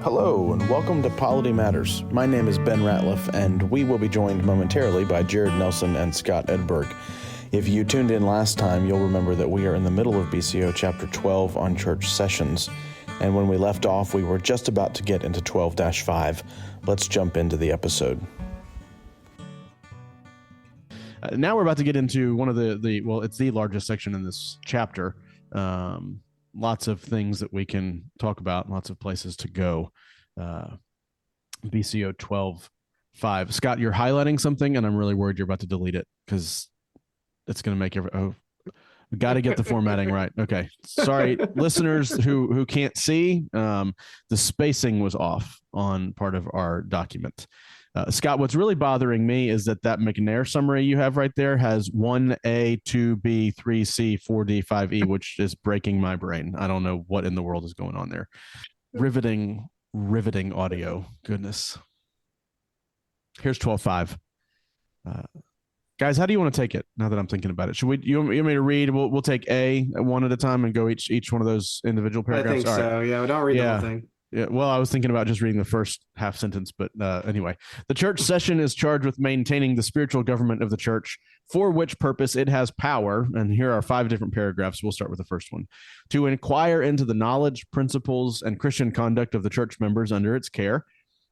Hello, and welcome to Polity Matters. My name is Ben Ratliff, and we will be joined momentarily by Jared Nelson and Scott Edberg. If you tuned in last time, you'll remember that we are in the middle of BCO Chapter 12 on church sessions, and when we left off, we were just about to get into 12-5. Let's jump into the episode. Now we're about to get into one of it's the largest section in this chapter. Lots of things that we can talk about, lots of places to go. BCO 12-5. Scott, you're highlighting something, and I'm really worried you're about to delete it because it's going to make we got to get the formatting right. Okay. Sorry, listeners who can't see, the spacing was off on part of our document. Scott, what's really bothering me is that McNair summary you have right there has 1A, 2B, 3C, 4D, 5E, which is breaking my brain. I don't know what in the world is going on there. Riveting audio. Goodness. Here's 12-5. Guys, how do you want to take it now that I'm thinking about it? You want me to read? We'll take A one at a time and go each one of those individual paragraphs. I think so. Right. Yeah, we don't read the whole thing. Yeah, well, I was thinking about just reading the first half sentence, but anyway. The church session is charged with maintaining the spiritual government of the church, for which purpose it has power, and here are 5 different paragraphs. We'll start with the first one. To inquire into the knowledge, principles, and Christian conduct of the church members under its care,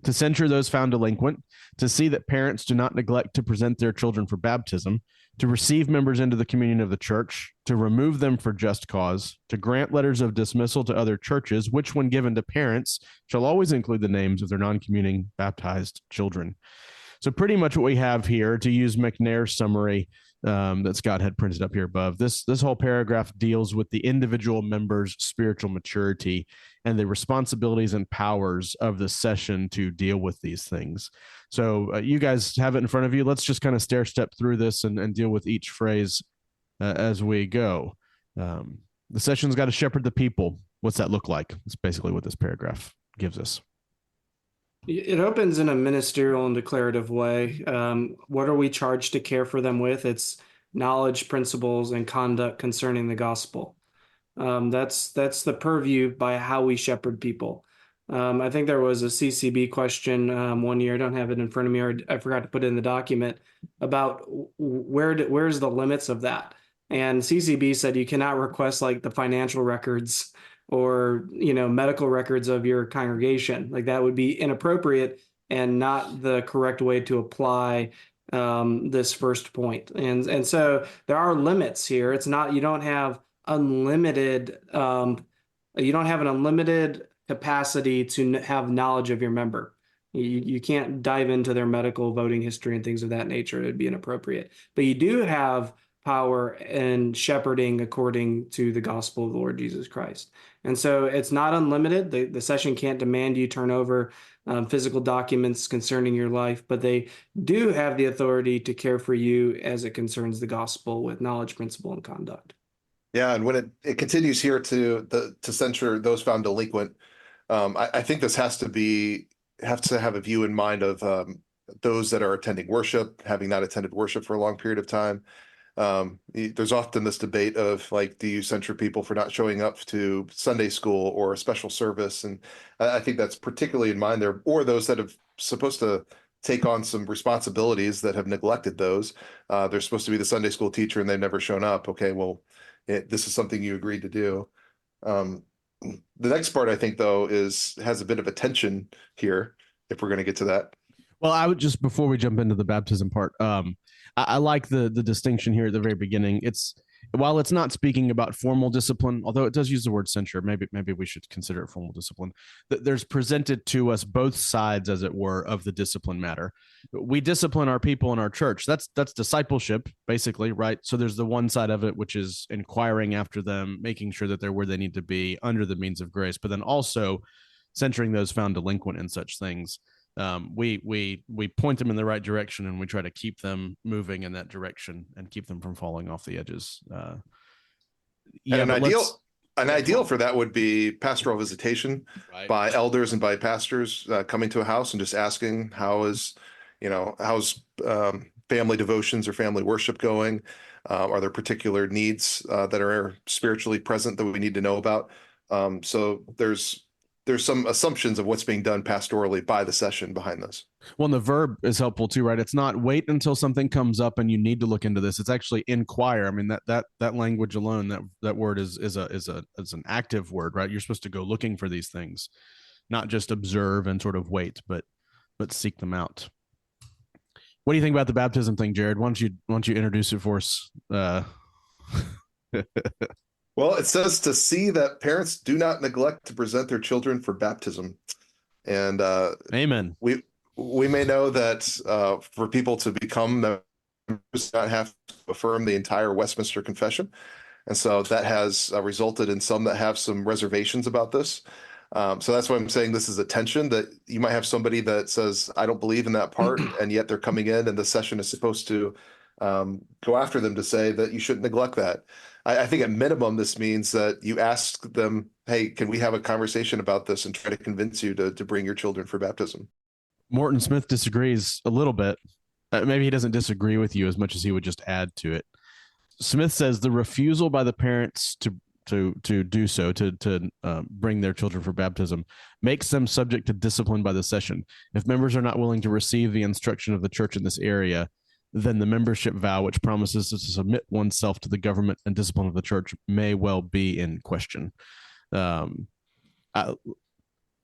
to censure those found delinquent, to see that parents do not neglect to present their children for baptism, to receive members into the communion of the church, to remove them for just cause, to grant letters of dismissal to other churches, which when given to parents shall always include the names of their non-communing baptized children. So pretty much what we have here, to use McNair's summary that Scott had printed up here above, this whole paragraph deals with the individual members' spiritual maturity and the responsibilities and powers of the session to deal with these things. So you guys have it in front of you. Let's just kind of stair step through this and deal with each phrase as we go. The session's got to shepherd the people. What's that look like? That's basically what this paragraph gives us. It opens in a ministerial and declarative way. What are we charged to care for them with? It's knowledge, principles, and conduct concerning the gospel. That's the purview by how we shepherd people. I think there was a CCB question one year. I don't have it in front of me, or I forgot to put it in the document, about where's the limits of that. And CCB said you cannot request like the financial records or medical records of your congregation. Like that would be inappropriate and not the correct way to apply this first point. And so there are limits here. It's not, you don't have an unlimited capacity to have knowledge of your member. You can't dive into their medical voting history and things of that nature. It'd be inappropriate. But you do have power and shepherding according to the gospel of the Lord Jesus Christ. And so it's not unlimited. The session can't demand you turn over physical documents concerning your life, but they do have the authority to care for you as it concerns the gospel with knowledge, principle, and conduct. Yeah, and when it continues here to censure those found delinquent, I think this has to have a view in mind of those that are attending worship, having not attended worship for a long period of time. There's often this debate of like, do you censure people for not showing up to Sunday school or a special service? And I think that's particularly in mind there, or those that have supposed to take on some responsibilities that have neglected those. They're supposed to be the Sunday school teacher and they've never shown up. Okay, well, this is something you agreed to do. The next part, I think, though, has a bit of a tension here, if we're going to get to that. Well, I would just, before we jump into the baptism part, I like the distinction here at the very beginning. While it's not speaking about formal discipline, although it does use the word censure, maybe we should consider it formal discipline. There's presented to us both sides, as it were, of the discipline matter. We discipline our people in our church. That's discipleship, basically, right? So there's the one side of it, which is inquiring after them, making sure that they're where they need to be under the means of grace, but then also censuring those found delinquent in such things. We point them in the right direction, and we try to keep them moving in that direction and keep them from falling off the edges. An ideal for that would be pastoral visitation, right, by elders and by pastors coming to a house and just asking how's family devotions or family worship going? Are there particular needs that are spiritually present that we need to know about? So there's there's some assumptions of what's being done pastorally by the session behind this. Well, and the verb is helpful too, right? It's not wait until something comes up and you need to look into this. It's actually inquire. I mean, that language alone, that word is an active word, right? You're supposed to go looking for these things, not just observe and sort of wait, but seek them out. What do you think about the baptism thing, Jared? Why don't you introduce it for us? Well, it says to see that parents do not neglect to present their children for baptism. And amen. We may know that for people to become members, not have to affirm the entire Westminster Confession. And so that has resulted in some that have some reservations about this. So that's why I'm saying this is a tension, that you might have somebody that says, I don't believe in that part, and yet they're coming in and the session is supposed to go after them to say that you shouldn't neglect that. I think at minimum, this means that you ask them, hey, can we have a conversation about this, and try to convince you to bring your children for baptism. Morton Smith disagrees a little bit. Maybe he doesn't disagree with you as much as he would just add to it. Smith says the refusal by the parents to do so, to bring their children for baptism, makes them subject to discipline by the session. If members are not willing to receive the instruction of the church in this area, then the membership vow, which promises to submit oneself to the government and discipline of the church, may well be in question. I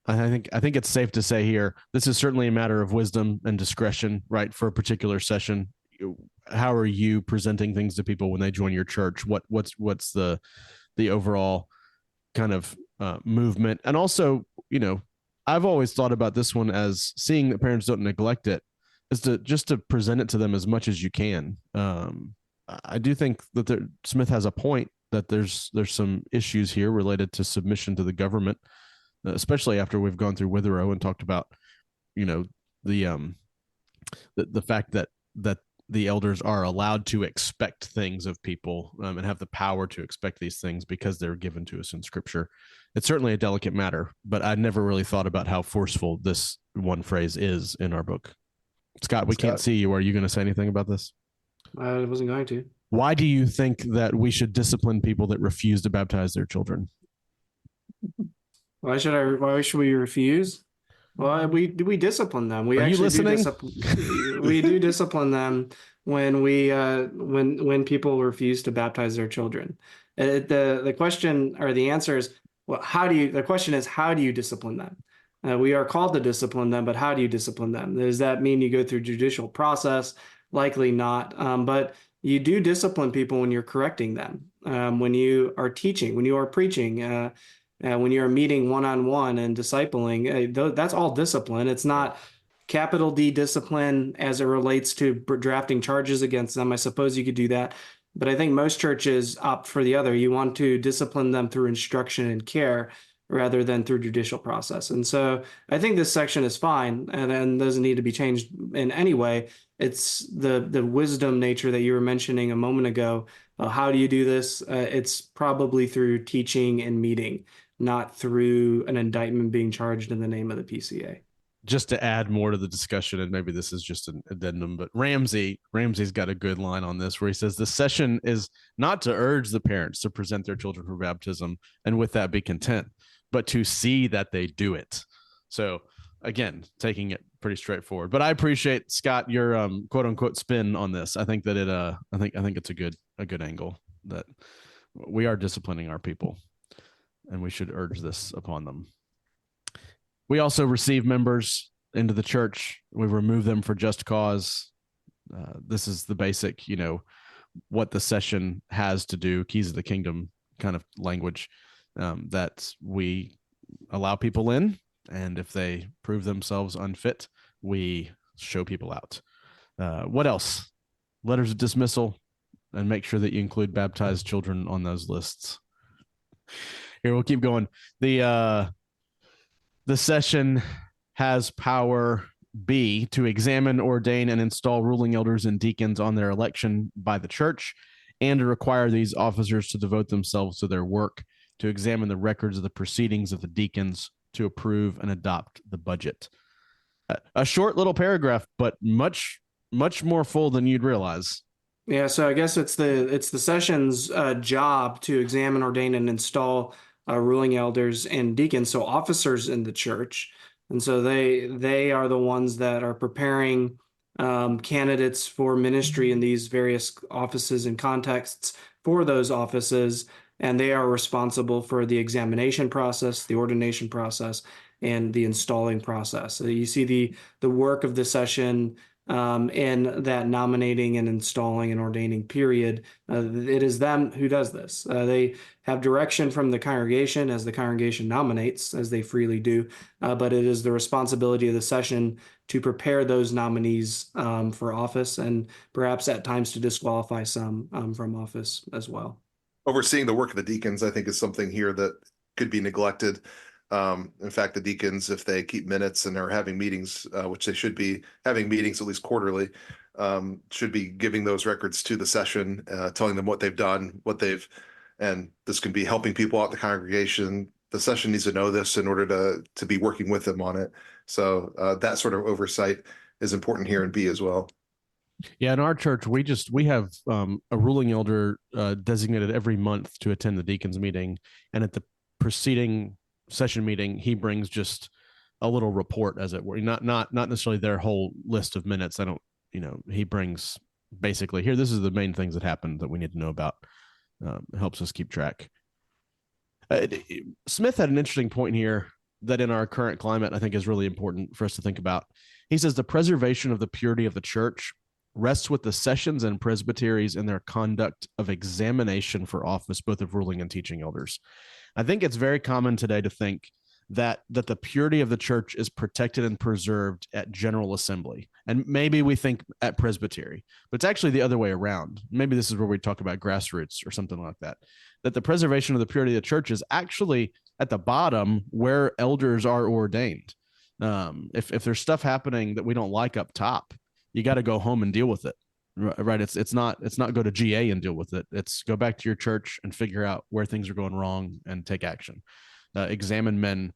think it's safe to say here, this is certainly a matter of wisdom and discretion, right, for a particular session. How are you presenting things to people when they join your church? What's the overall kind of movement? And also, I've always thought about this one as seeing that parents don't neglect it, is to present it to them as much as you can. I do think that Smith has a point that there's some issues here related to submission to the government, especially after we've gone through Witherow and talked about, the fact that the elders are allowed to expect things of people and have the power to expect these things because they're given to us in Scripture. It's certainly a delicate matter, but I never really thought about how forceful this one phrase is in our book. Scott, we can't see you. Are you going to say anything about this? I wasn't going to. Why do you think that we should discipline people that refuse to baptize their children? Why should we refuse? Well, we discipline them. We Are actually you listening? We do discipline them when when people refuse to baptize their children. The question, or the answer is, well, the question is, how do you discipline them? We are called to discipline them, but how do you discipline them? Does that mean you go through judicial process? Likely not. But you do discipline people when you're correcting them, when you are teaching, when you are preaching, when you're meeting one-on-one and discipling. That's all discipline. It's not capital D discipline as it relates to drafting charges against them. I suppose you could do that, but I think most churches opt for the other. You want to discipline them through instruction and care rather than through judicial process. And so I think this section is fine and doesn't need to be changed in any way. It's the wisdom nature that you were mentioning a moment ago. How do you do this? It's probably through teaching and meeting, not through an indictment being charged in the name of the PCA. Just to add more to the discussion, and maybe this is just an addendum, but Ramsey's got a good line on this where he says the session is not to urge the parents to present their children for baptism and with that be content, but to see that they do it. So again, taking it pretty straightforward. But I appreciate, Scott, your quote unquote spin on this. I think that I think it's a good angle, that we are disciplining our people and we should urge this upon them. We also receive members into the church. We remove them for just cause. This is the basic, what the session has to do, keys of the kingdom kind of language, that we allow people in. And if they prove themselves unfit, we show people out. What else? Letters of dismissal, and make sure that you include baptized children on those lists. Here, we'll keep going. The session has power B, to examine, ordain, and install ruling elders and deacons on their election by the church, and to require these officers to devote themselves to their work, to examine the records of the proceedings of the deacons, to approve and adopt the budget. A short little paragraph, but much more full than you'd realize. Yeah, so I guess it's the session's job to examine, ordain, and install ruling elders and deacons, so officers in the church. And so they are the ones that are preparing candidates for ministry in these various offices and contexts for those offices. And they are responsible for the examination process, the ordination process, and the installing process. So you see the work of the session in that nominating and installing and ordaining period. It is them who does this. They have direction from the congregation as the congregation nominates, as they freely do, but it is the responsibility of the session to prepare those nominees for office, and perhaps at times to disqualify some from office as well. Overseeing the work of the deacons, I think, is something here that could be neglected. In fact, the deacons, if they keep minutes and are having meetings, which they should be having meetings at least quarterly, should be giving those records to the session, telling them what they've done, and this can be helping people out the congregation. The session needs to know this in order to be working with them on it. So that sort of oversight is important here in B as well. Yeah, in our church, we have a ruling elder designated every month to attend the deacons meeting, and at the preceding session meeting, he brings just a little report, as it were, not necessarily their whole list of minutes. He brings basically, here, this is the main things that happened that we need to know about. Helps us keep track. Smith had an interesting point here that in our current climate, I think is really important for us to think about. He says the preservation of the purity of the church rests with the sessions and presbyteries in their conduct of examination for office, both of ruling and teaching elders. I think it's very common today to think that the purity of the church is protected and preserved at General Assembly. And maybe we think at Presbytery, but it's actually the other way around. Maybe this is where we talk about grassroots or something like that, that the preservation of the purity of the church is actually at the bottom where elders are ordained. If there's stuff happening that we don't like up top, you got to go home and deal with it, right? It's not go to GA and deal with it. It's go back to your church and figure out where things are going wrong and take action. Examine men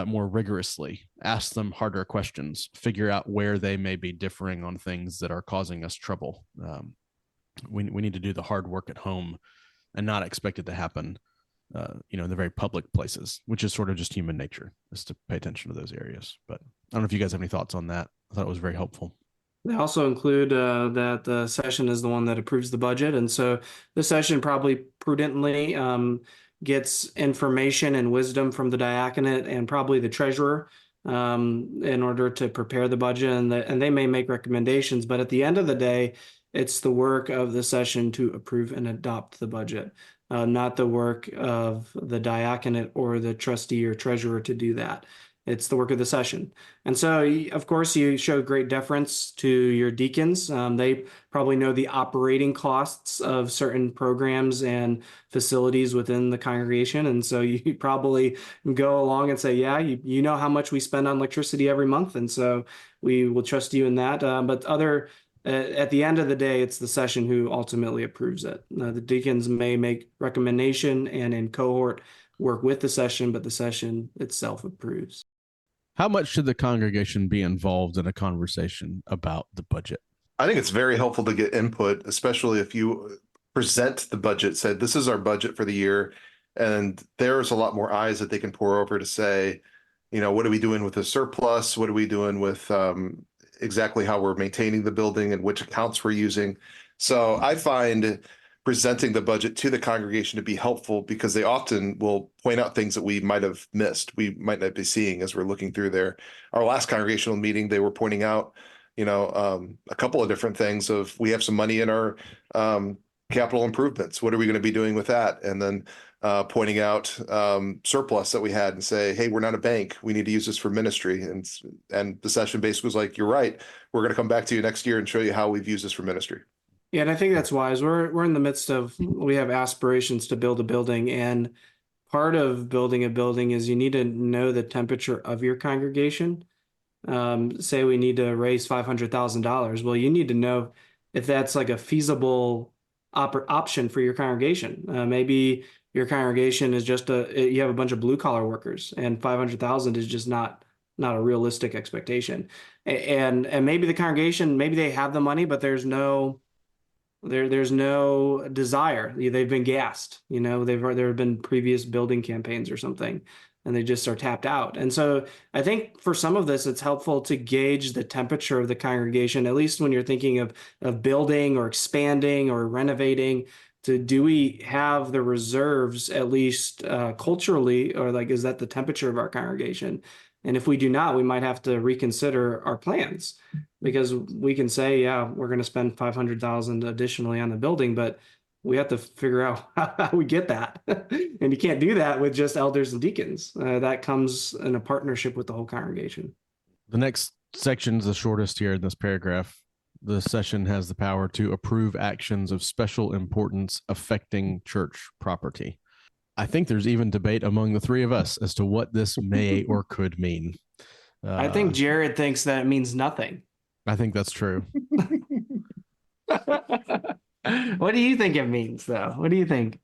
more rigorously, ask them harder questions, figure out where they may be differing on things that are causing us trouble. We need to do the hard work at home and not expect it to happen, in the very public places, which is sort of just human nature, is to pay attention to those areas. But I don't know if you guys have any thoughts on that. I thought it was very helpful. They also include that the session is the one that approves the budget. And so the session probably prudently gets information and wisdom from the diaconate and probably the treasurer in order to prepare the budget. And they may make recommendations, but at the end of the day, it's the work of the session to approve and adopt the budget, not the work of the diaconate or the trustee or treasurer to do that. It's the work of the session. And so, of course, you show great deference to your deacons. They probably know the operating costs of certain programs and facilities within the congregation. And so you probably go along and say, yeah, you know how much we spend on electricity every month. And so we will trust you in that. But at the end of the day, it's the session who ultimately approves it. The deacons may make recommendation and in cohort work with the session, but the session itself approves. How much should the congregation be involved in a conversation about the budget? I think it's very helpful to get input, especially if you present the budget, say, this is our budget for the year. And there's a lot more eyes that they can pour over to say, what are we doing with the surplus? What are we doing with exactly how we're maintaining the building and which accounts we're using? So I find presenting the budget to the congregation to be helpful because they often will point out things that we might have missed, we might not be seeing as we're looking through there. Our last congregational meeting, they were pointing out, a couple of different things of, we have some money in our capital improvements. What are we going to be doing with that? And then pointing out surplus that we had and say, hey, we're not a bank. We need to use this for ministry. And the session basically was like, you're right. We're going to come back to you next year and show you how we've used this for ministry. Yeah, and I think that's wise. We're in the midst of, we have aspirations to build a building, and part of building a building is you need to know the temperature of your congregation. Say we need to raise $500,000. Well, you need to know if that's like a feasible option for your congregation. Maybe your congregation is just you have a bunch of blue collar workers, and 500,000 is just not a realistic expectation. And maybe the congregation, maybe they have the money, but there's no There's no desire. They've been gassed. There have been previous building campaigns or something, and they just are tapped out. And so I think for some of this, it's helpful to gauge the temperature of the congregation, at least when you're thinking of building or expanding or renovating. Do we have the reserves, at least culturally, or like, is that the temperature of our congregation? And if we do not, we might have to reconsider our plans, because we can say, yeah, we're going to spend 500,000 additionally on the building, but we have to figure out how we get that. And you can't do that with just elders and deacons. That comes in a partnership with the whole congregation. The next section is the shortest here in this paragraph. The session has the power to approve actions of special importance affecting church property. I think there's even debate among the three of us as to what this may or could mean. I think Jared thinks that it means nothing. I think that's true. What do you think it means, though? What do you think?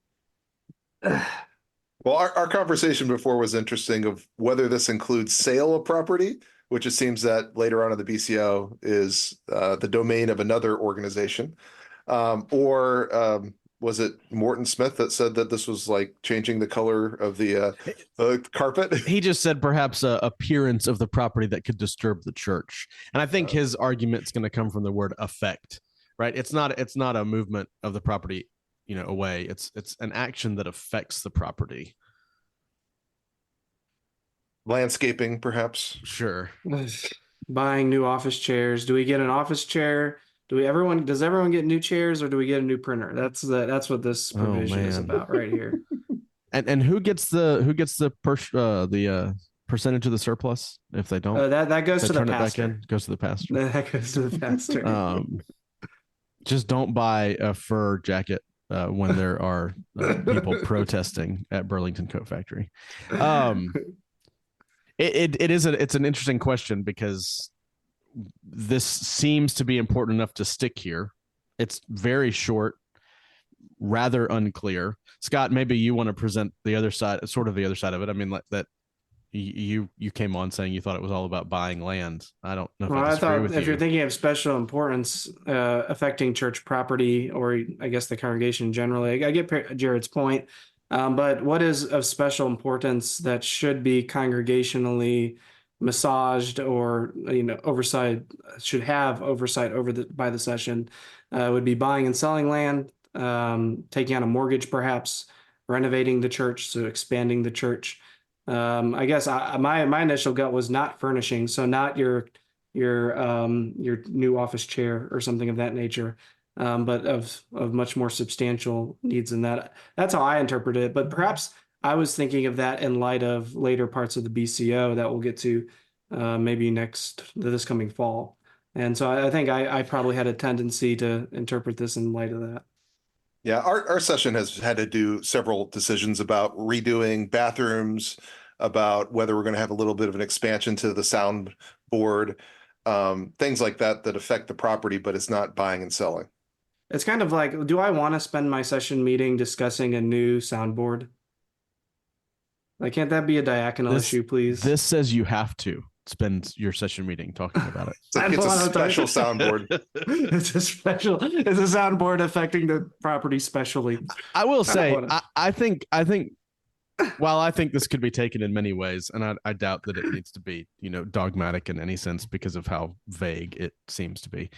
Well, our conversation before was interesting of whether this includes sale of property, which it seems that later on in the BCO is the domain of another organization, or was it Morton Smith that said that this was like changing the color of the carpet? He just said perhaps a appearance of the property that could disturb the church. And I think his argument's going to come from the word affect, right? It's not a movement of the property, away. It's an action that affects the property. Landscaping, perhaps. Sure. Buying new office chairs. Do we get an office chair? Does everyone get new chairs, or do we get a new printer? That's what this provision is about right here. And who gets the percentage of the surplus if they don't? That goes to the pastor. Goes to the pastor. That goes to the pastor. Just don't buy a fur jacket when there are people protesting at Burlington Coat Factory. It's an interesting question, because this seems to be important enough to stick here. It's very short, rather unclear. Scott, maybe you want to present the other side of it. I mean, like that you came on saying you thought it was all about buying land. I don't know if I disagree with you. If you're thinking of special importance affecting church property, or I guess the congregation generally, I get Jared's point. But what is of special importance that should be congregationally massaged, or should have oversight by the session, would be buying and selling land, taking out a mortgage, perhaps renovating the church, so expanding the church. I guess my initial gut was not furnishing, so not your new office chair or something of that nature. But of much more substantial needs in that. That's how I interpret it. But perhaps I was thinking of that in light of later parts of the BCO that we'll get to maybe this coming fall. And so I think I probably had a tendency to interpret this in light of that. Yeah, our session has had to do several decisions about redoing bathrooms, about whether we're going to have a little bit of an expansion to the sound board, things like that affect the property, but it's not buying and selling. It's kind of like, do I want to spend my session meeting discussing a new soundboard? Like, can't that be a diaconal issue, please? This says you have to spend your session meeting talking about it. It's a special soundboard. It's a soundboard affecting the property specially. I will say, I think while I think this could be taken in many ways, and I doubt that it needs to be, dogmatic in any sense because of how vague it seems to be.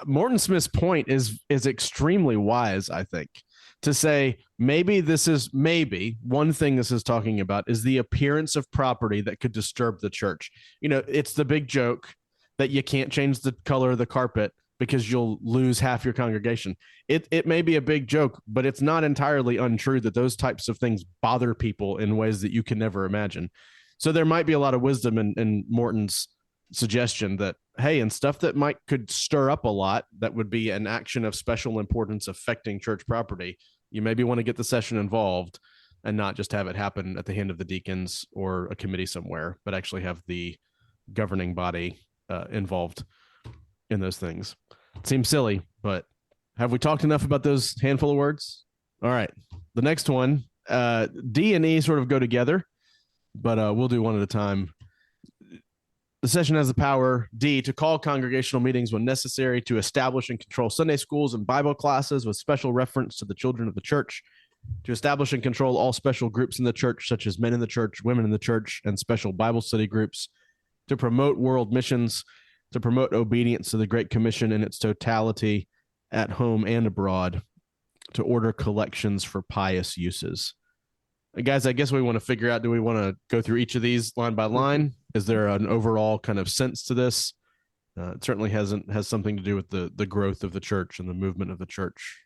Morton Smith's point is extremely wise, I think, to say maybe one thing this is talking about is the appearance of property that could disturb the church. It's the big joke that you can't change the color of the carpet because you'll lose half your congregation. It may be a big joke, but it's not entirely untrue that those types of things bother people in ways that you can never imagine. So there might be a lot of wisdom in Morton's suggestion that, hey, and stuff that could stir up a lot, that would be an action of special importance affecting church property. You maybe want to get the session involved and not just have it happen at the hand of the deacons or a committee somewhere, but actually have the governing body involved in those things. It seems silly, but have we talked enough about those handful of words? All right. The next one, D and E sort of go together, but we'll do one at a time. The session has the power, D, to call congregational meetings when necessary, to establish and control Sunday schools and Bible classes with special reference to the children of the church, to establish and control all special groups in the church, such as men in the church, women in the church, and special Bible study groups, to promote world missions, to promote obedience to the Great Commission in its totality at home and abroad, to order collections for pious uses. Guys, I guess we want to figure out, do we want to go through each of these line by line? Is there an overall kind of sense to this? It certainly has something to do with the growth of the church and the movement of the church.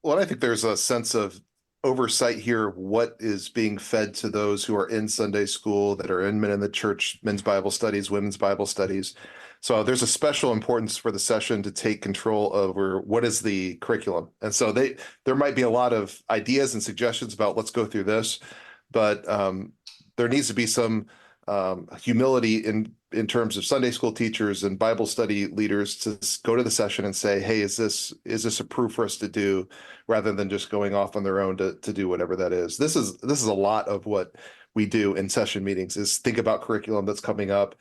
Well, I think there's a sense of oversight here. What is being fed to those who are in Sunday school, that are in men in the church, men's Bible studies, women's Bible studies. So there's a special importance for the session to take control over what is the curriculum. And so there might be a lot of ideas and suggestions about let's go through this, but there needs to be some humility in terms of Sunday school teachers and Bible study leaders to go to the session and say, hey, is this approved for us to do, rather than just going off on their own to do whatever that is. This is a lot of what we do in session meetings, is think about curriculum that's coming up,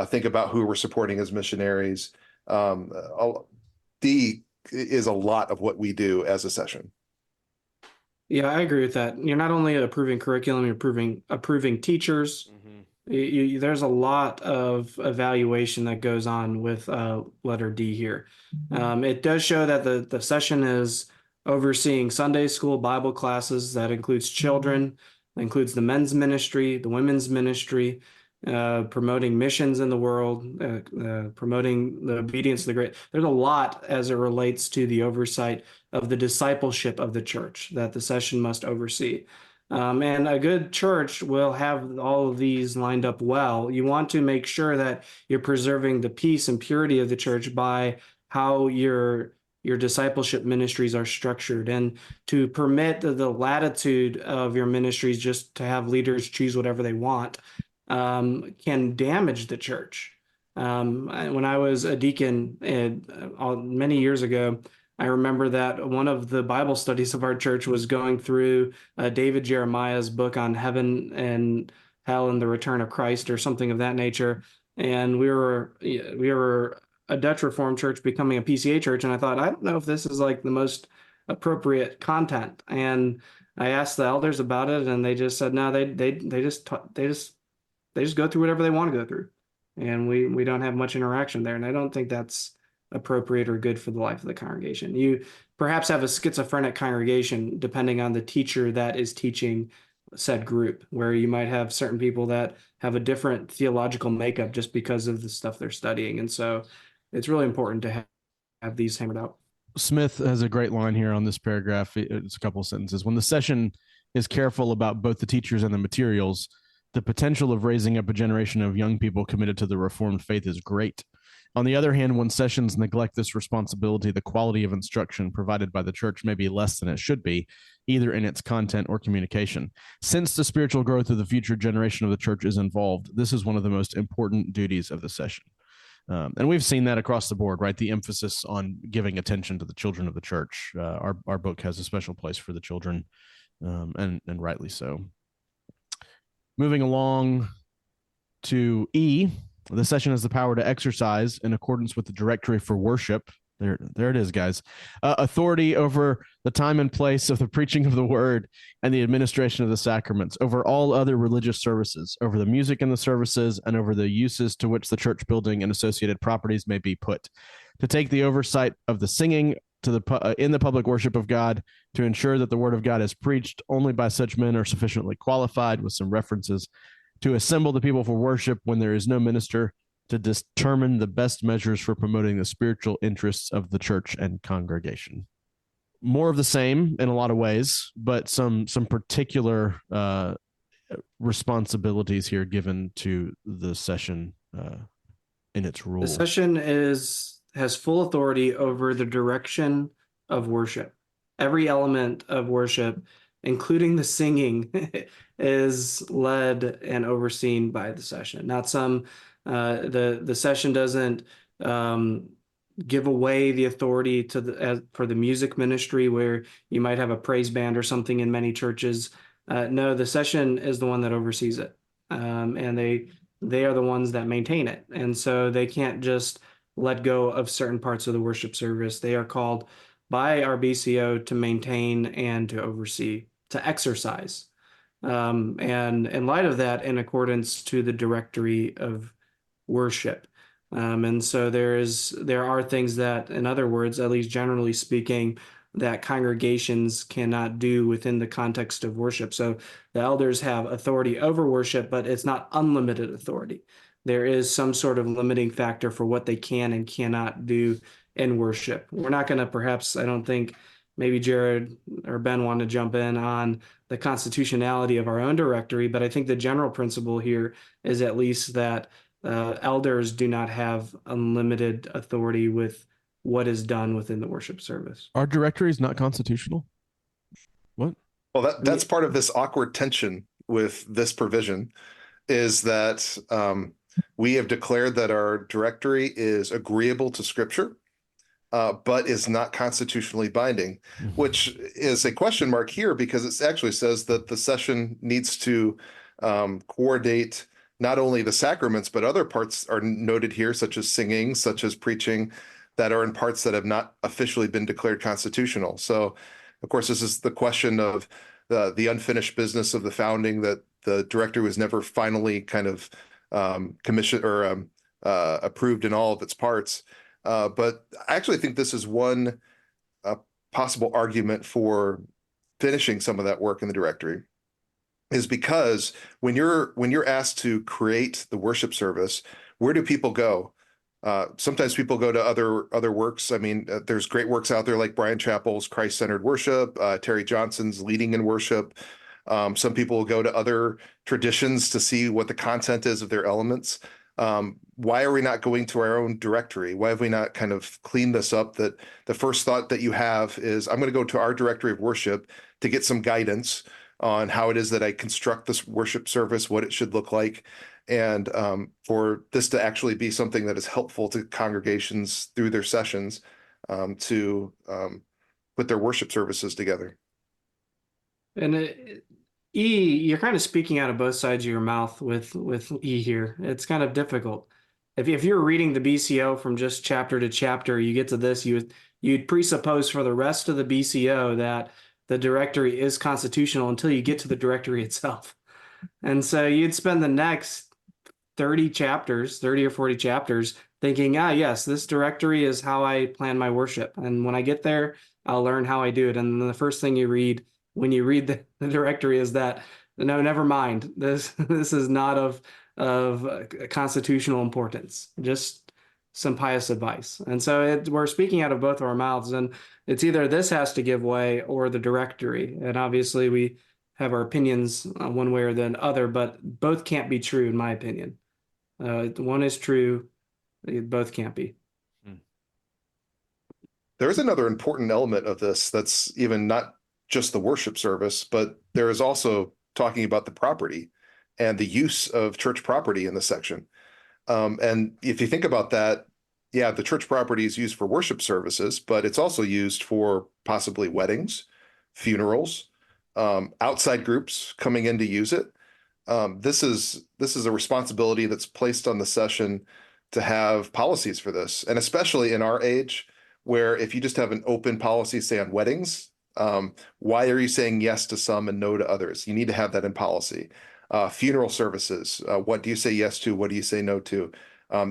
think about who we're supporting as missionaries. D is a lot of what we do as a session. Yeah, I agree with that. You're not only approving curriculum, you're approving teachers. There's a lot of evaluation that goes on with letter D here. It does show that the session is overseeing Sunday school Bible classes. That includes children, that includes the men's ministry, the women's ministry, promoting missions in the world, promoting the obedience to the great. There's a lot as it relates to the oversight of the discipleship of the church that the session must oversee. And a good church will have all of these lined up well. You want to make sure that you're preserving the peace and purity of the church by how your discipleship ministries are structured, and to permit the latitude of your ministries just to have leaders choose whatever they want can damage the church. When I was a deacon many years ago, I remember that one of the Bible studies of our church was going through David Jeremiah's book on heaven and hell and the return of Christ, or something of that nature. And we were a Dutch Reformed church becoming a PCA church, and I thought, I don't know if this is like the most appropriate content. And I asked the elders about it, and they just said, no, they just go through whatever they want to go through, and we don't have much interaction there. And I don't think that's appropriate or good for the life of the congregation. You perhaps have a schizophrenic congregation depending on the teacher that is teaching said group, where you might have certain people that have a different theological makeup just because of the stuff they're studying. And so it's really important to have these hammered out. Smith has a great line here on this paragraph. It's a couple of sentences. When the session is careful about both the teachers and the materials, the potential of raising up a generation of young people committed to the Reformed faith is great. On the other hand, when sessions neglect this responsibility, the quality of instruction provided by the church may be less than it should be, either in its content or communication. Since the spiritual growth of the future generation of the church is involved, this is one of the most important duties of the session. And we've seen that across the board, right? The emphasis on giving attention to the children of the church. Our book has a special place for the children, and rightly so. Moving along to E, the session has the power to exercise, in accordance with the directory for worship. There it is, guys. Authority over the time and place of the preaching of the word and the administration of the sacraments, over all other religious services, over the music in the services, and over the uses to which the church building and associated properties may be put. To take the oversight of the singing in the public worship of God, to ensure that the word of God is preached only by such men are sufficiently qualified, with some references, to assemble the people for worship when there is no minister, to determine the best measures for promoting the spiritual interests of the church and congregation. More of the same in a lot of ways, but some particular responsibilities here given to the session in its rule. The session has full authority over the direction of worship. Every element of worship, including the singing, is led and overseen by the session. Not some the session doesn't give away the authority to for the music ministry, where you might have a praise band or something in many churches. No, the session is the one that oversees it, and they are the ones that maintain it. And so they can't just let go of certain parts of the worship service. They are called by our BCO to maintain and to oversee, to exercise. And in light of that, in accordance to the directory of worship. And so there are things that, in other words, at least generally speaking, that congregations cannot do within the context of worship. So the elders have authority over worship, but it's not unlimited authority. There is some sort of limiting factor for what they can and cannot do in worship. We're not going to, perhaps, I don't think, maybe Jared or Ben want to jump in on the constitutionality of our own directory, but I think the general principle here is at least that elders do not have unlimited authority with what is done within the worship service. Our directory is not constitutional. What? Well, that's part of this awkward tension with this provision is that we have declared that our directory is agreeable to Scripture, but is not constitutionally binding, which is a question mark here because it actually says that the session needs to coordinate not only the sacraments, but other parts are noted here, such as singing, such as preaching, that are in parts that have not officially been declared constitutional. So, of course, this is the question of the unfinished business of the founding, that the directory was never finally kind of commissioned or approved in all of its parts. But I actually think this is one possible argument for finishing some of that work in the directory, is because when you're asked to create the worship service, where do people go? Sometimes people go to other works. I mean, there's great works out there like Brian Chappell's Christ-Centered Worship, Terry Johnson's Leading in Worship. Some people will go to other traditions to see what the content is of their elements. Why are we not going to our own directory? Why have we not kind of cleaned this up? That the first thought that you have is, I'm going to go to our directory of worship to get some guidance on how it is that I construct this worship service, what it should look like, and for this to actually be something that is helpful to congregations through their sessions to put their worship services together. And you're kind of speaking out of both sides of your mouth with E here. It's kind of difficult. If you're reading the BCO from just chapter to chapter, you get to this, you'd presuppose for the rest of the BCO that the directory is constitutional until you get to the directory itself. And so you'd spend the next 30 or 40 chapters thinking, yes, this directory is how I plan my worship. And when I get there, I'll learn how I do it. And then the first thing you read when you read the directory is that, no, never mind. This is not of constitutional importance, just some pious advice. And so we're speaking out of both of our mouths, and it's either this has to give way or the directory. And obviously we have our opinions one way or the other, but both can't be true in my opinion. One is true, both can't be. There's another important element of this that's even not just the worship service, but there is also talking about the property and the use of church property in this section. And if you think about that, yeah, the church property is used for worship services, but it's also used for possibly weddings, funerals, outside groups coming in to use it. This is a responsibility that's placed on the session to have policies for this, and especially in our age, where if you just have an open policy, say on weddings, why are you saying yes to some and no to others? You need to have that in policy. Funeral services, what do you say yes to? What do you say no to?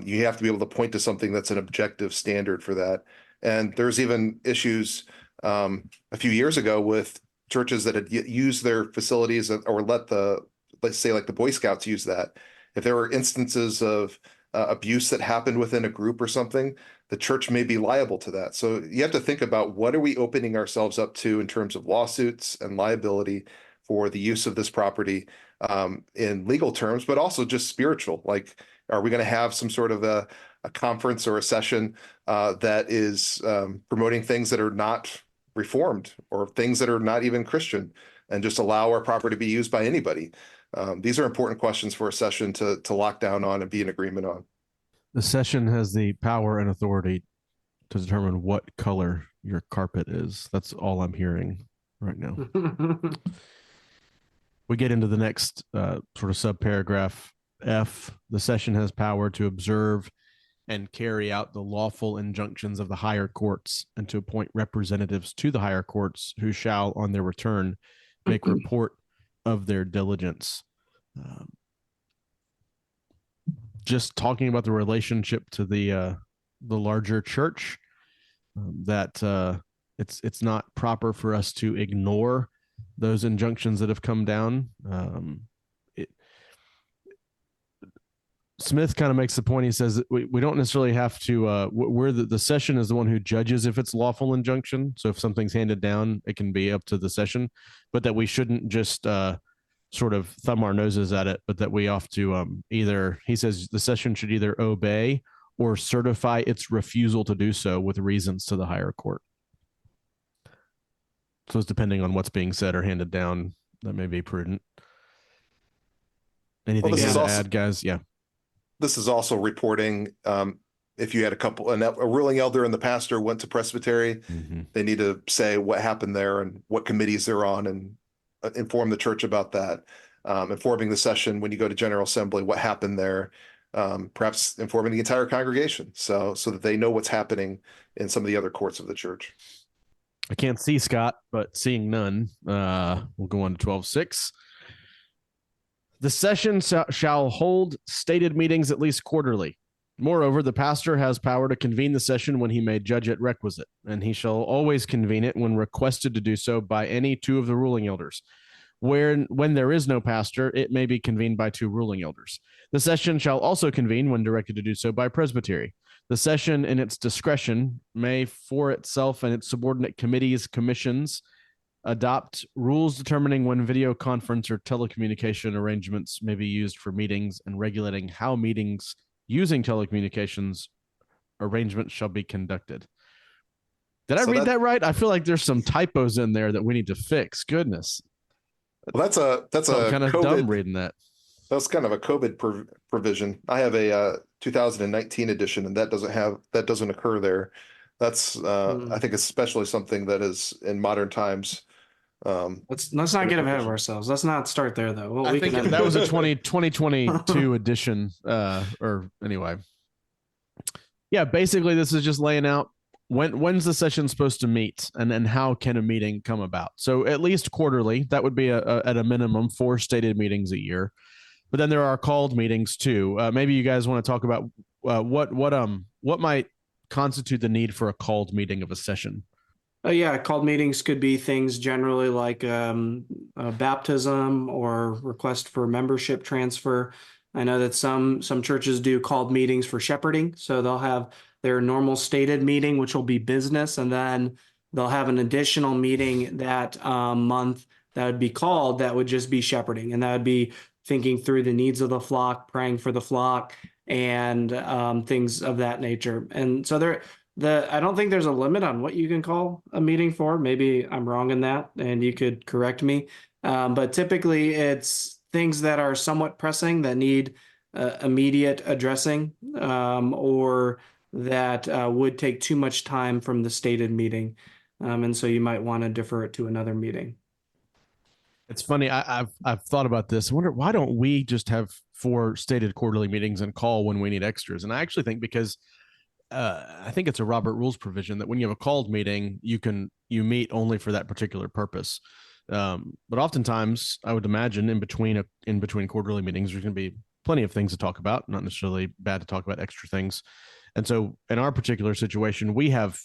You have to be able to point to something that's an objective standard for that. And there's even issues a few years ago with churches that had used their facilities or let's say like the Boy Scouts use that. If there were instances of abuse that happened within a group or something, the church may be liable to that. So you have to think about, what are we opening ourselves up to in terms of lawsuits and liability for the use of this property in legal terms, but also just spiritual. Like, are we going to have some sort of a conference or a session that is promoting things that are not reformed or things that are not even Christian, and just allow our property to be used by anybody? These are important questions for a session to lock down on and be in agreement on. The session has the power and authority to determine what color your carpet is. That's all I'm hearing right now. We get into the next sort of subparagraph F, the session has power to observe and carry out the lawful injunctions of the higher courts and to appoint representatives to the higher courts who shall, on their return, make report of their diligence. Just talking about the relationship to the larger church, that it's not proper for us to ignore those injunctions that have come down. Smith kind of makes the point. He says that we don't necessarily have to, we're the session is the one who judges if it's lawful injunction. So if something's handed down, it can be up to the session, but that we shouldn't just sort of thumb our noses at it, but that we have to either, he says the session should either obey or certify its refusal to do so with reasons to the higher court. So it's depending on what's being said or handed down, that may be prudent. Anything to add, guys? Yeah. This is also reporting. If you had a ruling elder and the pastor went to presbytery, they need to say what happened there and what committees they're on and inform the church about that. Informing the session when you go to General Assembly, what happened there, perhaps informing the entire congregation so that they know what's happening in some of the other courts of the church. I can't see Scott, but seeing none, we'll go on to 12:6. The session shall hold stated meetings at least quarterly. Moreover, the pastor has power to convene the session when he may judge it requisite, and he shall always convene it when requested to do so by any two of the ruling elders. When there is no pastor, it may be convened by two ruling elders. The session shall also convene when directed to do so by presbytery. The session, in its discretion, may for itself and its subordinate committees, commissions, adopt rules determining when video conference or telecommunication arrangements may be used for meetings and regulating how meetings using telecommunications arrangements shall be conducted. Did I read that right? I feel like there's some typos in there that we need to fix. Goodness. Well, that's a kind of COVID, dumb reading that. That's kind of a COVID provision. I have a 2019 edition, and that doesn't occur there. That's I think especially something that is in modern times. Let's not get ahead of ourselves. Let's not start there though. Well, I think that was a 2022 edition. Or anyway, yeah. Basically, this is just laying out when's the session supposed to meet, and how can a meeting come about. So at least quarterly. That would be at a minimum 4 stated meetings a year. But then there are called meetings too. Maybe you guys want to talk about what might constitute the need for a called meeting of a session. Yeah, called meetings could be things generally like baptism or request for membership transfer. I know that some churches do called meetings for shepherding, so they'll have their normal stated meeting, which will be business, and then they'll have an additional meeting that month that would be called, that would just be shepherding, and that would be thinking through the needs of the flock, praying for the flock, and things of that nature. And so I don't think there's a limit on what you can call a meeting for. Maybe I'm wrong in that, and you could correct me. But typically, it's things that are somewhat pressing that need immediate addressing, or that would take too much time from the stated meeting, and so you might want to defer it to another meeting. It's funny. I've thought about this. I wonder, why don't we just have 4 stated quarterly meetings and call when we need extras? And I actually think because I think it's a Robert Rules provision that when you have a called meeting, you meet only for that particular purpose. But oftentimes, I would imagine in between quarterly meetings, there's going to be plenty of things to talk about. Not necessarily bad to talk about extra things. And so, in our particular situation, we have,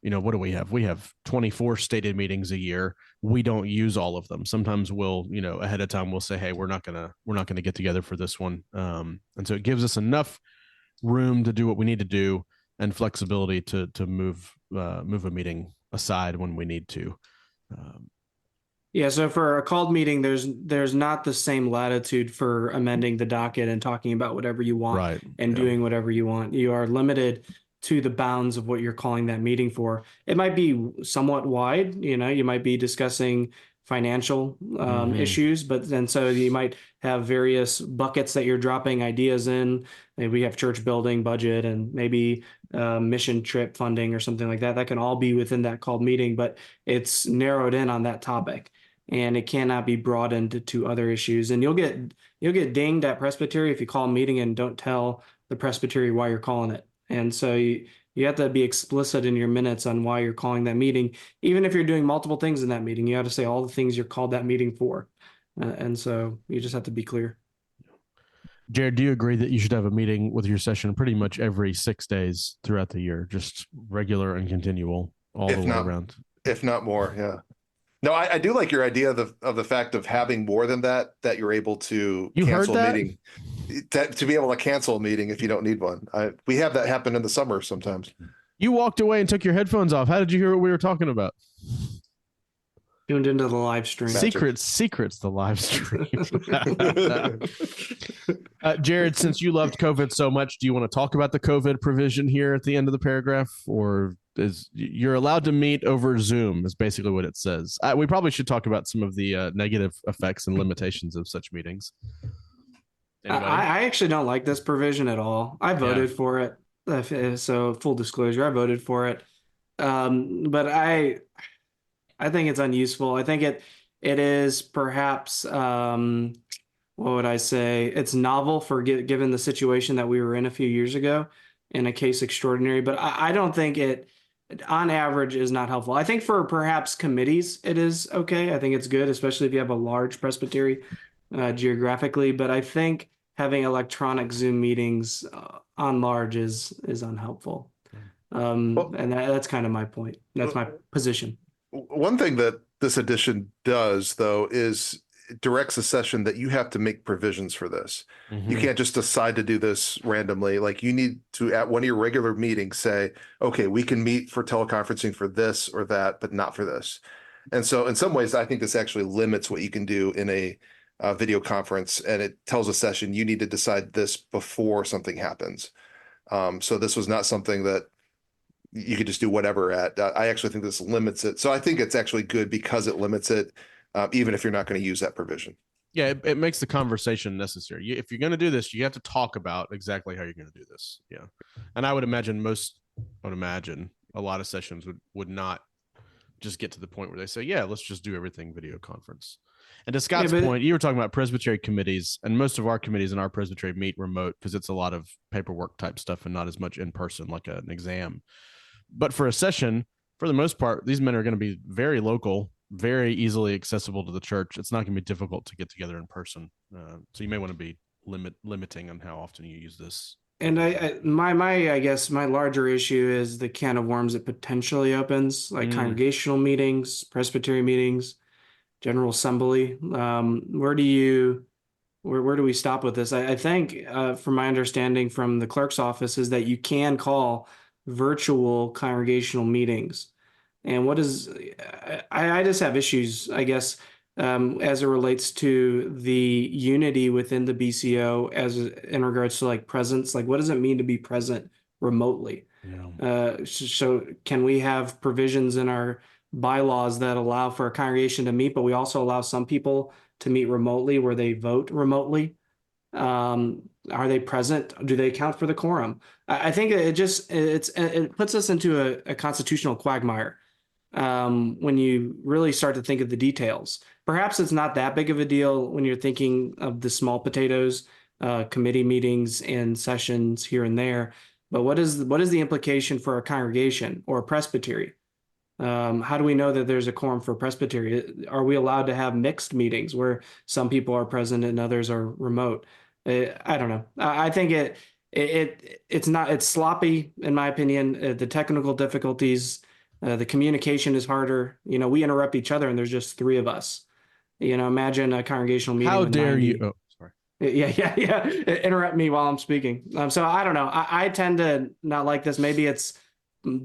what do we have? We have 24 stated meetings a year. We don't use all of them. Sometimes we'll, ahead of time, we'll say, hey, we're not gonna get together for this one. And so it gives us enough room to do what we need to do and flexibility to move a meeting aside when we need to. Yeah, so for a called meeting, there's not the same latitude for amending the docket and talking about whatever you want, right, and doing whatever you want. You are limited to the bounds of what you're calling that meeting for. It might be somewhat wide, you might be discussing financial issues, but then so you might have various buckets that you're dropping ideas in. Maybe we have church building budget and maybe mission trip funding or something like that. That can all be within that called meeting, but it's narrowed in on that topic. and it cannot be broadened to other issues. And you'll get dinged at presbytery if you call a meeting and don't tell the presbytery why you're calling it. And so you have to be explicit in your minutes on why you're calling that meeting. Even if you're doing multiple things in that meeting, you have to say all the things you're called that meeting for. And so you just have to be clear. Jared, do you agree that you should have a meeting with your session pretty much every 6 days throughout the year, just regular and continual all the way around? If not more, yeah. No, I do like your idea of the fact of having more than that you're able to cancel a meeting, to be able to cancel a meeting if you don't need one. We have that happen in the summer sometimes. You walked away and took your headphones off. How did you hear what we were talking about? Tuned into the live stream. Secrets, the live stream. Jared, since you loved COVID so much, do you want to talk about the COVID provision here at the end of the paragraph, or is you're allowed to meet over Zoom is basically what it says. We probably should talk about some of the negative effects and limitations of such meetings. I actually don't like this provision at all. I voted for it. So full disclosure, I voted for it. But I think it's unuseful. I think it is perhaps, what would I say? It's novel for given the situation that we were in a few years ago in a case extraordinary, but I don't think it, on average, is not helpful. I think for perhaps committees, it is okay. I think it's good, especially if you have a large presbytery geographically, but I think having electronic Zoom meetings on large is unhelpful. And that's kind of my point. That's my position. One thing that this edition does, though, is it directs a session that you have to make provisions for this. Mm-hmm. You can't just decide to do this randomly. Like, you need to, at one of your regular meetings, say, okay, we can meet for teleconferencing for this or that, but not for this. And so in some ways, I think this actually limits what you can do in a video conference, and it tells a session you need to decide this before something happens. So this was not something that you could just do whatever at. I actually think this limits it. So I think it's actually good because it limits it, even if you're not going to use that provision. Yeah, it makes the conversation necessary. If you're going to do this, you have to talk about exactly how you're going to do this. Yeah. And I would imagine a lot of sessions would not just get to the point where they say, yeah, let's just do everything video conference. And to Scott's point, you were talking about presbytery committees, and most of our committees in our presbytery meet remote because it's a lot of paperwork type stuff and not as much in person like an exam. But for a session, for the most part, these men are going to be very local, very easily accessible to the church. It's not going to be difficult to get together in person. So you may want to be limiting on how often you use this. And I guess my larger issue is the can of worms it potentially opens, like congregational meetings, presbytery meetings, general assembly. Where do we stop with this? I think, from my understanding from the clerk's office, is that you can call virtual congregational meetings. And I just have issues, I guess, as it relates to the unity within the BCO in regards to like presence. Like, what does it mean to be present remotely? Yeah. So can we have provisions in our bylaws that allow for a congregation to meet, but we also allow some people to meet remotely where they vote remotely? Are they present? Do they account for the quorum? I think it puts us into a constitutional quagmire when you really start to think of the details. Perhaps it's not that big of a deal when you're thinking of the small potatoes, committee meetings and sessions here and there. But what is the implication for a congregation or a presbytery? How do we know that there's a quorum for presbytery? Are we allowed to have mixed meetings where some people are present and others are remote? I don't know. I think it's sloppy in my opinion. The technical difficulties, the communication is harder. We interrupt each other and there's just three of us. Imagine a congregational meeting. How dare you? Oh, sorry. Yeah. Interrupt me while I'm speaking. So I don't know. I tend to not like this. Maybe it's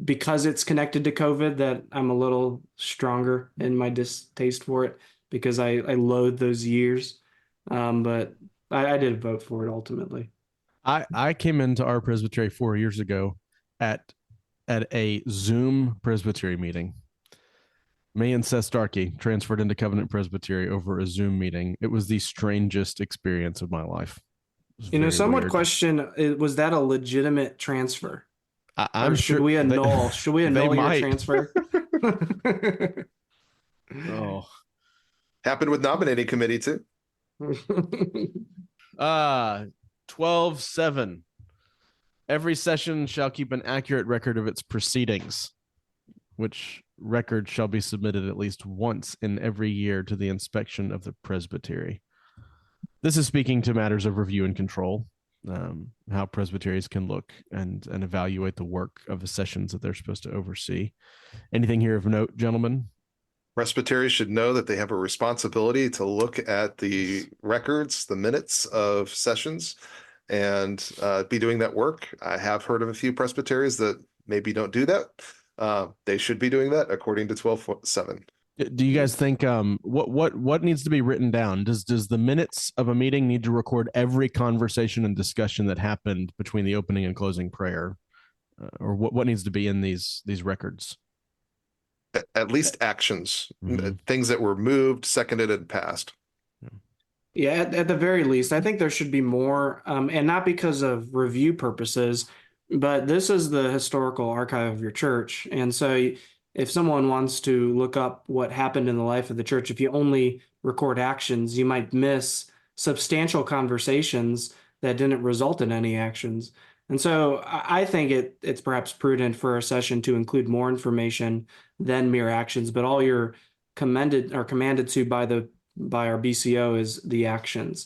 because it's connected to COVID that I'm a little stronger in my distaste for it because I loathe those years. But I did vote for it ultimately. I came into our presbytery 4 years ago at a Zoom presbytery meeting. Me and Seth Starkey transferred into Covenant Presbytery over a Zoom meeting. It was the strangest experience of my life. Some would question, was that a legitimate transfer? I'm sure. Should we annul your transfer? Oh. Happened with nominating committee too. 12:7. Every session shall keep an accurate record of its proceedings, which record shall be submitted at least once in every year to the inspection of the presbytery. This is speaking to matters of review and control, how presbyteries can look and evaluate the work of the sessions that they're supposed to oversee. Anything here of note, gentlemen? Presbyteries should know that they have a responsibility to look at the records, the minutes of sessions, and be doing that work. I have heard of a few presbyteries that maybe don't do that. They should be doing that according to 12:7. Do you guys think what needs to be written down? Does the minutes of a meeting need to record every conversation and discussion that happened between the opening and closing prayer, or what needs to be in these records? At least actions, Mm-hmm. things that were moved, seconded, and passed. Yeah, at the very least, I think there should be more, and not because of review purposes, but this is the historical archive of your church. And so if someone wants to look up what happened in the life of the church, if you only record actions, you might miss substantial conversations that didn't result in any actions. And so I think it's perhaps prudent for a session to include more information than mere actions, but all you're commanded to by our BCO is the actions.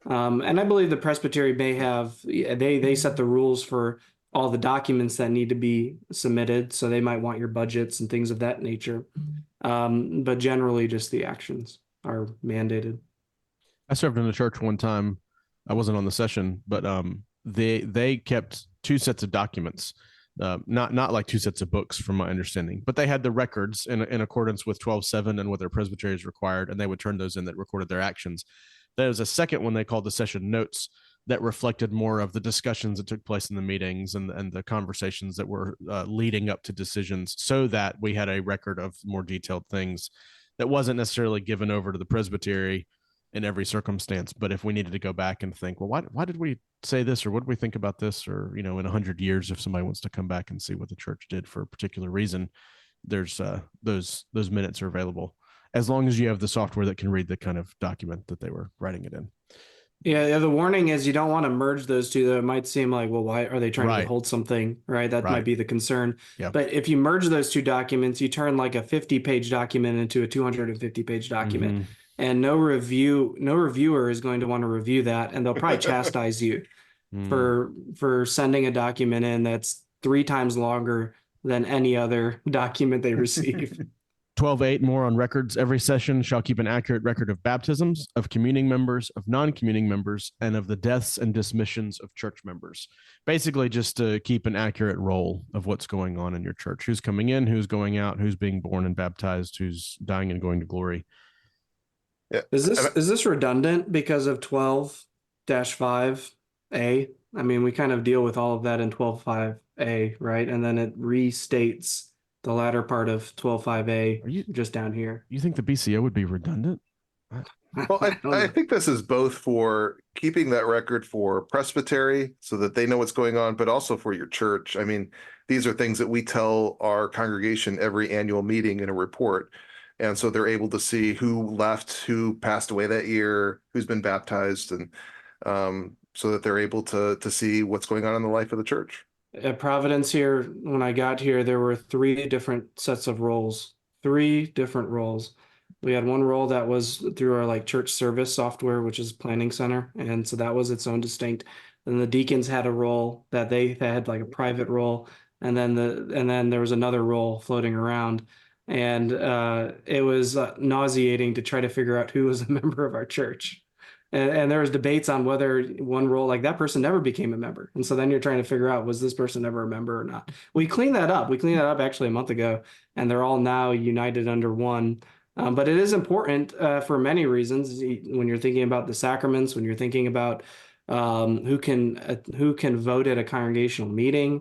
And I believe the presbytery may have, they set the rules for all the documents that need to be submitted. So they might want your budgets and things of that nature. But generally just the actions are mandated. I served in a church one time. I wasn't on the session, but they kept two sets of documents. Not like two sets of books from my understanding, but they had the records in accordance with 12:7 and what their presbyteries required, and they would turn those in that recorded their actions. There was a second one they called the session notes that reflected more of the discussions that took place in the meetings and the conversations that were leading up to decisions, so that we had a record of more detailed things that wasn't necessarily given over to the presbytery in every circumstance. But if we needed to go back and think, well, why did we say this, or what did we think about this, or in 100 years, if somebody wants to come back and see what the church did for a particular reason, there's those minutes are available, as long as you have the software that can read the kind of document that they were writing it in. Yeah, the warning is you don't want to merge those two, though. It might seem like, well, why are they trying to Right. withhold something, right? That Right. might be the concern. Yeah. But if you merge those two documents, you turn like a 50-page document into a 250-page document. Mhm. And no reviewer is going to want to review that, and they'll probably chastise you for sending a document in that's 3 times longer than any other document they receive. 12:8, more on records. Every session shall keep an accurate record of baptisms, of communing members, of non-communing members, and of the deaths and dismissions of church members. Basically, just to keep an accurate roll of what's going on in your church. Who's coming in, who's going out, who's being born and baptized, who's dying and going to glory. Yeah. Is this redundant because of 12-5A? I mean, we kind of deal with all of that in 12-5A, right? And then it restates the latter part of 12-5A just down here. You think the BCO would be redundant? Well, I think this is both for keeping that record for presbytery so that they know what's going on, but also for your church. I mean, these are things that we tell our congregation every annual meeting in a report. And so they're able to see who left, who passed away that year, who's been baptized, and so that they're able to see what's going on in the life of the church. At Providence here, when I got here, there were 3 different sets of roles. 3 different roles. We had one role that was through our church service software, which is Planning Center, and so that was its own distinct. And the deacons had a role that they had like a private role, and then there was another role floating around, and it was nauseating to try to figure out who was a member of our church. And there was debates on whether one role, like that person never became a member. And so then you're trying to figure out, was this person ever a member or not? We cleaned that up. We cleaned that up actually a month ago, and they're all now united under one. But it is important for many reasons when you're thinking about the sacraments, when you're thinking about who can vote at a congregational meeting.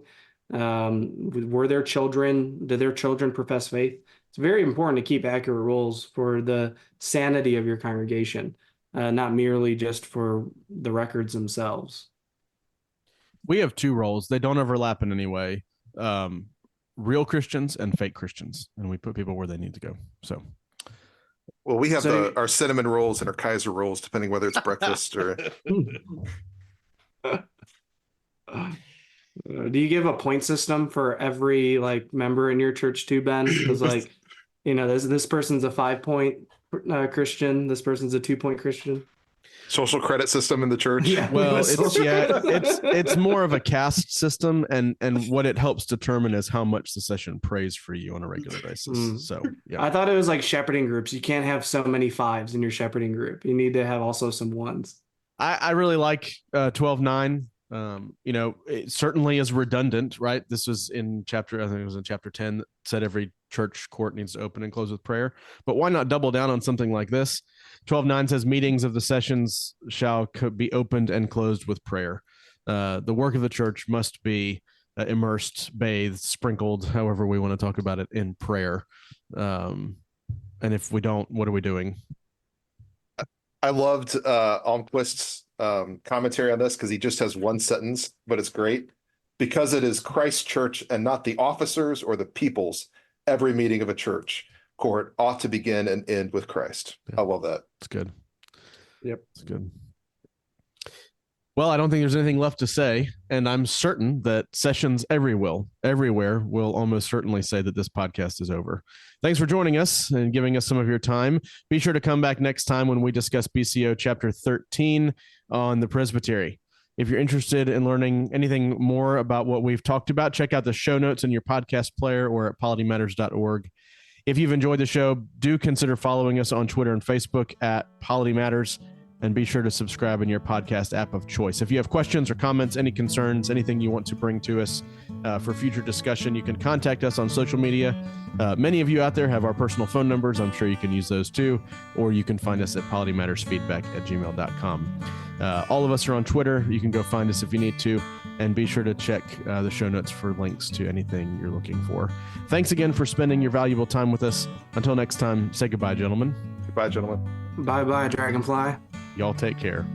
Were their children, did their children profess faith? It's very important to keep accurate rules for the sanity of your congregation. Not merely just for the records themselves. We have 2 roles. They don't overlap in any way. Real Christians and fake Christians. And we put people where they need to go. So Well, we have So- our cinnamon rolls and our Kaiser rolls, depending whether it's breakfast or. Do you give a point system for every like member in your church too, Ben? Because like, this person's a 5-point Christian, this person's a 2-point Christian. Social credit system in the church. Yeah. Well, it's more of a caste system, and what it helps determine is how much the session prays for you on a regular basis. So yeah, I thought it was like shepherding groups. You can't have so many 5s in your shepherding group. You need to have also some 1s. I really like 12:9. It certainly is redundant, right? This was in chapter, I think it was in chapter 10 that said every church court needs to open and close with prayer. But why not double down on something like this? 12:9 says meetings of the sessions shall be opened and closed with prayer. The work of the church must be immersed, bathed, sprinkled, however we want to talk about it, in prayer. And if we don't, what are we doing? I loved Almquist's commentary on this because he just has one sentence, but it's great. Because it is Christ's church and not the officers or the people's, every meeting of a church court ought to begin and end with Christ. Yeah. I love that. It's good. Yep. It's good. Well, I don't think there's anything left to say, and I'm certain that sessions everywhere will almost certainly say that this podcast is over. Thanks for joining us and giving us some of your time. Be sure to come back next time when we discuss BCO chapter 13 on the presbytery. If you're interested in learning anything more about what we've talked about, check out the show notes in your podcast player or at politymatters.org. If you've enjoyed the show, do consider following us on Twitter and Facebook at Polity Matters, and be sure to subscribe in your podcast app of choice. If you have questions or comments, any concerns, anything you want to bring to us for future discussion, you can contact us on social media. Many of you out there have our personal phone numbers. I'm sure you can use those too, or you can find us at politymattersfeedback@gmail.com. All of us are on Twitter. You can go find us if you need to, and be sure to check the show notes for links to anything you're looking for. Thanks again for spending your valuable time with us. Until next time, say goodbye, gentlemen. Goodbye, gentlemen. Bye-bye, Dragonfly. Y'all take care.